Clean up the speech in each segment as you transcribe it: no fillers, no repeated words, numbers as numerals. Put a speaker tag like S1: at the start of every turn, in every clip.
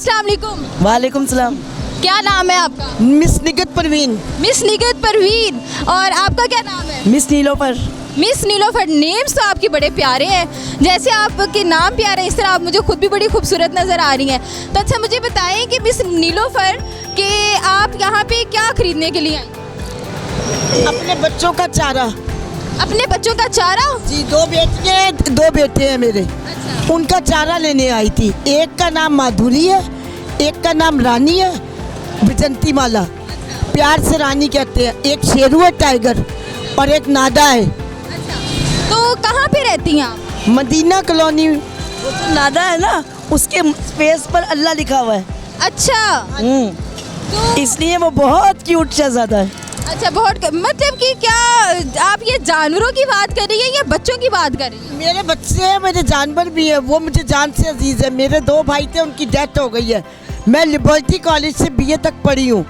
S1: अस्सलाम वालेकुम।
S2: वालेकुम सलाम।
S1: क्या नाम है आपका?
S2: मिस निगत परवीन।
S1: मिस निगत परवीन। और आपका क्या नाम है?
S2: Miss Nilofar.
S1: Miss Nilofar. Names तो आपके बड़े प्यारे हैं, जैसे आपके नाम प्यारे हैं इस तरह आप मुझे खुद भी बड़ी खूबसूरत नज़र आ रही हैं। तो अच्छा मुझे बताएं कि मिस नीलोफर कि आप यहाँ पे क्या खरीदने के लिए आई?
S2: अपने बच्चों का चारा।
S1: अपने बच्चों का चारा?
S2: जी, 2 बेटियाँ 2 बेटे हैं मेरे।
S1: अच्छा।
S2: उनका चारा लेने आई थी। एक का नाम माधुरी है, एक का नाम रानी है, विजंती माला। प्यार से रानी कहते हैं। एक शेरू है टाइगर और एक नादा है।
S1: तो कहाँ पे रहती हैं आप?
S2: मदीना कॉलोनी। वो तो नादा है ना, उसके फेस पर अल्लाह लिखा हुआ है।
S1: अच्छा। तो
S2: इसलिए वो बहुत क्यूट शहजादा है।
S1: अच्छा, बहुत मतलब कि क्या आप ये जानवरों की बात कर रही हैं या बच्चों की बात कर रही हैं?
S2: मेरे बच्चे हैं, मेरे जानवर भी हैं, वो मुझे जान से अजीज़ है। मेरे 2 भाई थे, उनकी डेथ हो गई है। मैं लिबर्टी कॉलेज से BA तक पढ़ी हूँ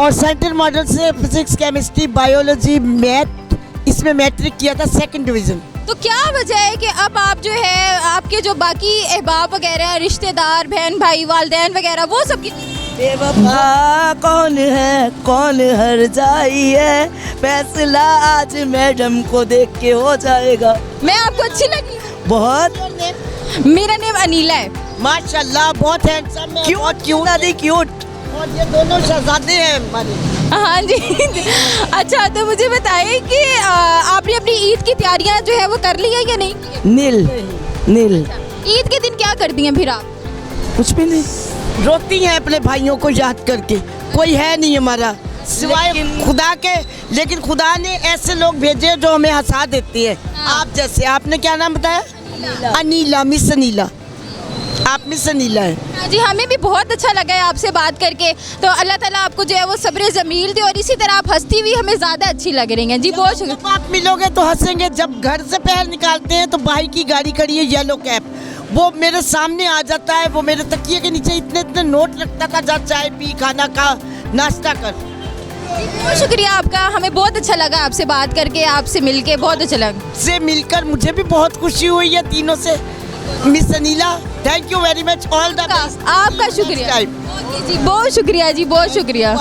S2: और सेंट्रल मॉडल से फिजिक्स, केमिस्ट्री, बायोलॉजी, मैथ, इसमें मैट्रिक किया था 2nd डिवीज़न।
S1: तो क्या वजह है कि अब आप जो है आपके जो बाकी अहबाब वगैरह रिश्तेदार बहन भाई वालदैन वगैरह वो सब
S2: बेवफा कौन है, कौन हर जाई है, फैसला आज मैडम को देख के हो जाएगा।
S1: मैं आपको अच्छी लगी?
S2: बहुत।
S1: मेरा नेम अनीला है।
S2: माशाल्लाह, बहुत हैंडसम है, बहुत क्यूट दादी, क्यूट। और ये दोनों शहजादे हैं हमारे।
S1: हाँ जी। अच्छा, तो मुझे बताइए कि आपने अपनी ईद की तैयारियां जो है वो कर ली है या नहीं?
S2: नील नील।
S1: ईद के दिन क्या करती हैं फिर आप?
S2: कुछ भी नहीं, रोती हैं अपने भाइयों को याद करके। कोई है नहीं हमारा सिवाय खुदा के, लेकिन खुदा ने ऐसे लोग भेजे जो हमें हंसा देते हैं। आप जैसे, आपने क्या नाम बताया? अनीला, मिस अनीला। आप मिस अनीला है।
S1: हाँ जी, हमें भी बहुत अच्छा लगा है आपसे बात करके। तो अल्लाह ताला आपको जो है वो सब्र जमील दे और इसी तरह आप हंसती हुई हमें ज़्यादा अच्छी लग रही हैं जी। बहुत शुक्रिया।
S2: जब आप मिलोगे तो हंसेंगे। जब घर से पैर निकालते हैं तो भाई की गाड़ी खड़ी है येलो कैप, वो मेरे सामने आ जाता है। वो मेरे तकिए के नीचे इतने इतने नोट रखता था, जा चाय पी, खाना खा, नाश्ता कर।
S1: बहुत शुक्रिया आपका, हमें बहुत अच्छा लगा आपसे बात करके, आपसे मिलके बहुत अच्छा लगा।
S2: से मिलकर मुझे भी बहुत खुशी हुई है तीनों से। Miss Anila, thank you very much, all the best.
S1: आपका शुक्रिया। ओके जी, बहुत शुक्रिया जी, बहुत शुक्रिया।